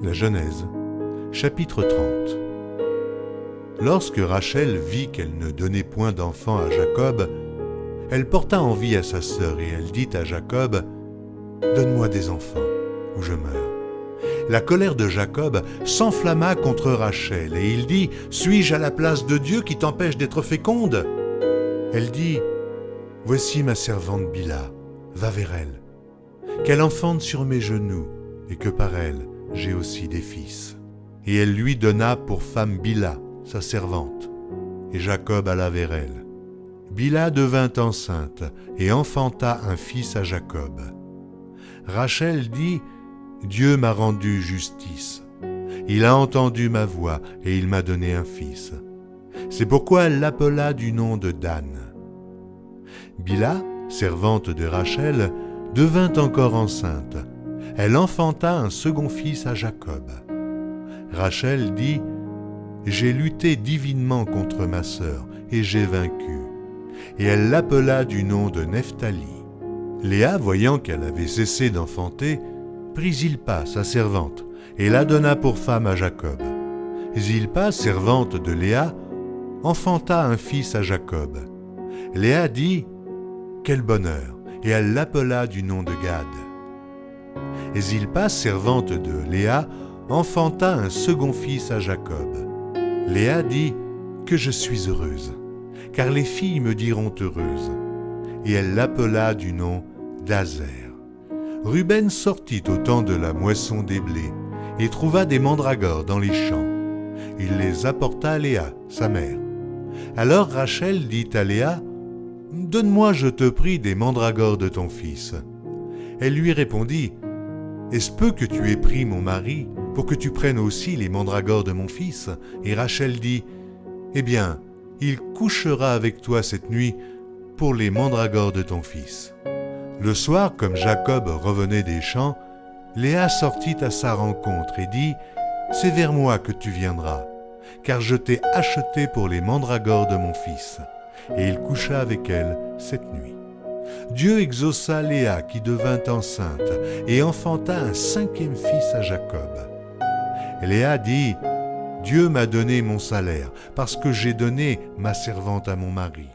La Genèse, chapitre 30. Lorsque Rachel vit qu'elle ne donnait point d'enfant à Jacob, elle porta envie à sa sœur et elle dit à Jacob : « Donne-moi des enfants, ou je meurs. » La colère de Jacob s'enflamma contre Rachel et il dit : « Suis-je à la place de Dieu qui t'empêche d'être féconde ?» Elle dit : « Voici ma servante Bilha, va vers elle, qu'elle enfante sur mes genoux et que par elle j'ai aussi des fils. » Et elle lui donna pour femme Bilha, sa servante. Et Jacob alla vers elle. Bilha devint enceinte et enfanta un fils à Jacob. Rachel dit : « Dieu m'a rendu justice. Il a entendu ma voix et il m'a donné un fils. » C'est pourquoi elle l'appela du nom de Dan. Bilha, servante de Rachel, devint encore enceinte. Elle enfanta un second fils à Jacob. Rachel dit : « J'ai lutté divinement contre ma sœur et j'ai vaincu. » Et elle l'appela du nom de Nephtali. Léa, voyant qu'elle avait cessé d'enfanter, prit Zilpa, sa servante, et la donna pour femme à Jacob. Zilpa, servante de Léa, enfanta un fils à Jacob. Léa dit : « Quel bonheur !» et elle l'appela du nom de Gad. Et Zilpa, servante de Léa, enfanta un second fils à Jacob. Léa dit : « Que je suis heureuse, car les filles me diront heureuse. » Et elle l'appela du nom d'Azer. Ruben sortit au temps de la moisson des blés et trouva des mandragores dans les champs. Il les apporta à Léa, sa mère. Alors Rachel dit à Léa : « Donne-moi, je te prie, des mandragores de ton fils. » Elle lui répondit : « Est-ce peu que tu aies pris mon mari pour que tu prennes aussi les mandragores de mon fils ?» Et Rachel dit : « Eh bien, il couchera avec toi cette nuit pour les mandragores de ton fils. » Le soir, comme Jacob revenait des champs, Léa sortit à sa rencontre et dit : « C'est vers moi que tu viendras, car je t'ai acheté pour les mandragores de mon fils. » Et il coucha avec elle cette nuit. Dieu exauça Léa qui devint enceinte et enfanta un cinquième fils à Jacob. Léa dit : « Dieu m'a donné mon salaire parce que j'ai donné ma servante à mon mari. »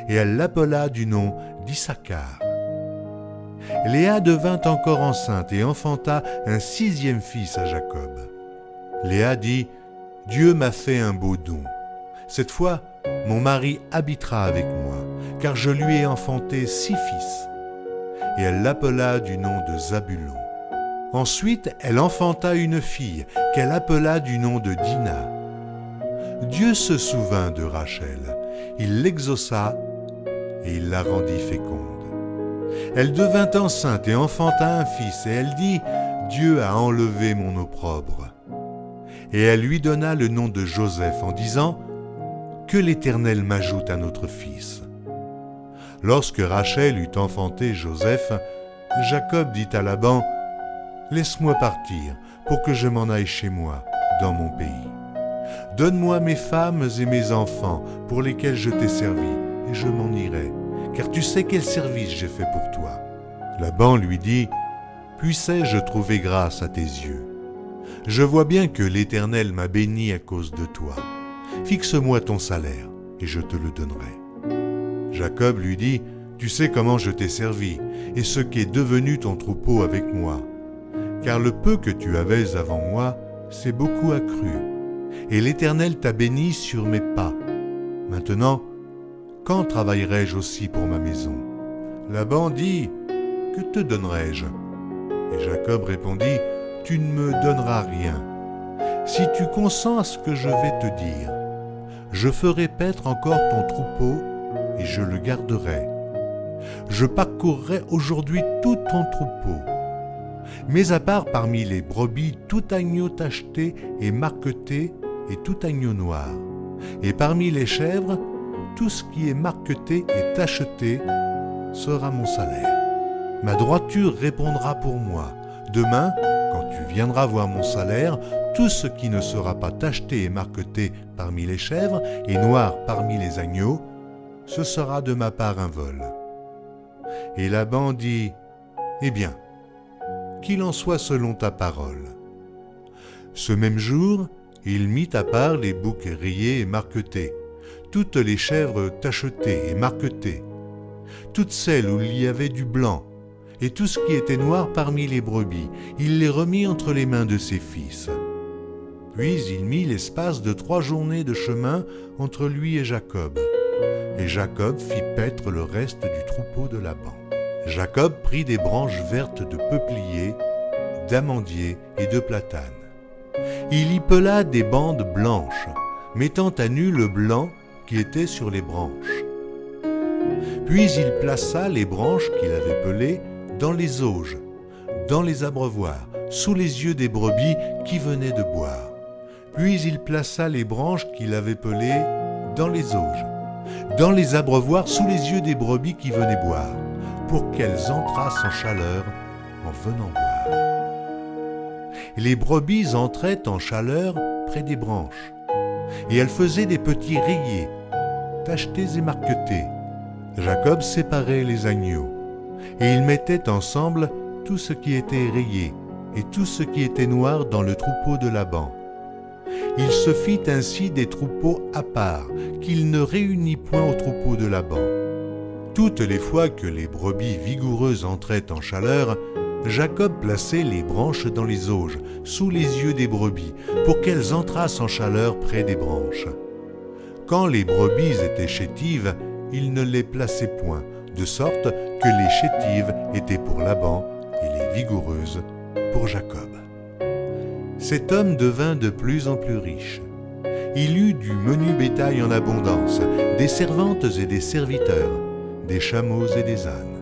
Et elle l'appela du nom d'Issachar. Léa devint encore enceinte et enfanta un sixième fils à Jacob. Léa dit : « Dieu m'a fait un beau don. Cette fois, mon mari habitera avec moi, car je lui ai enfanté 6 fils. » Et elle l'appela du nom de Zabulon. Ensuite, elle enfanta une fille qu'elle appela du nom de Dina. Dieu se souvint de Rachel, il l'exauça et il la rendit féconde. Elle devint enceinte et enfanta un fils, et elle dit : « Dieu a enlevé mon opprobre. » Et elle lui donna le nom de Joseph en disant : « Que l'Éternel m'ajoute à notre fils. » Lorsque Rachel eut enfanté Joseph, Jacob dit à Laban : « Laisse-moi partir pour que je m'en aille chez moi, dans mon pays. Donne-moi mes femmes et mes enfants pour lesquels je t'ai servi, et je m'en irai, car tu sais quel service j'ai fait pour toi. » Laban lui dit : « Puissais-je trouver grâce à tes yeux ? Je vois bien que l'Éternel m'a béni à cause de toi. Fixe-moi ton salaire, et je te le donnerai. » Jacob lui dit : « Tu sais comment je t'ai servi, et ce qu'est devenu ton troupeau avec moi. Car le peu que tu avais avant moi s'est beaucoup accru, et l'Éternel t'a béni sur mes pas. Maintenant, quand travaillerai-je aussi pour ma maison ? » Laban dit : « Que te donnerai-je ? » Et Jacob répondit : « Tu ne me donneras rien. Si tu consens à ce que je vais te dire, je ferai paître encore ton troupeau et je le garderai. Je parcourrai aujourd'hui tout ton troupeau. Mais à part parmi les brebis tout agneau tacheté et marqueté et tout agneau noir, et parmi les chèvres, tout ce qui est marqueté et tacheté sera mon salaire. Ma droiture répondra pour moi. Demain, quand tu viendras voir mon salaire, tout ce qui ne sera pas tacheté et marqueté parmi les chèvres et noir parmi les agneaux, ce sera de ma part un vol. » Et Laban dit : « Eh bien, qu'il en soit selon ta parole. » Ce même jour, il mit à part les boucs rayés et marquetés, toutes les chèvres tachetées et marquetées, toutes celles où il y avait du blanc, et tout ce qui était noir parmi les brebis, il les remit entre les mains de ses fils. Puis il mit l'espace de 3 journées de chemin entre lui et Jacob. Et Jacob fit paître le reste du troupeau de Laban. Jacob prit des branches vertes de peuplier, d'amandier et de platane. Il y pela des bandes blanches, mettant à nu le blanc qui était sur les branches. Puis il plaça les branches qu'il avait pelées dans les auges, dans les abreuvoirs, sous les yeux des brebis qui venaient de boire. Puis il plaça les branches qu'il avait pelées dans les auges, dans les abreuvoirs, sous les yeux des brebis qui venaient boire, pour qu'elles entrassent en chaleur en venant boire. Les brebis entraient en chaleur près des branches, et elles faisaient des petits rayés, tachetés et marquetés. Jacob séparait les agneaux, et il mettait ensemble tout ce qui était rayé et tout ce qui était noir dans le troupeau de Laban. Il se fit ainsi des troupeaux à part, qu'il ne réunit point au troupeau de Laban. Toutes les fois que les brebis vigoureuses entraient en chaleur, Jacob plaçait les branches dans les auges, sous les yeux des brebis, pour qu'elles entrassent en chaleur près des branches. Quand les brebis étaient chétives, il ne les plaçait point, de sorte que les chétives étaient pour Laban et les vigoureuses pour Jacob. Cet homme devint de plus en plus riche. Il eut du menu bétail en abondance, des servantes et des serviteurs, des chameaux et des ânes.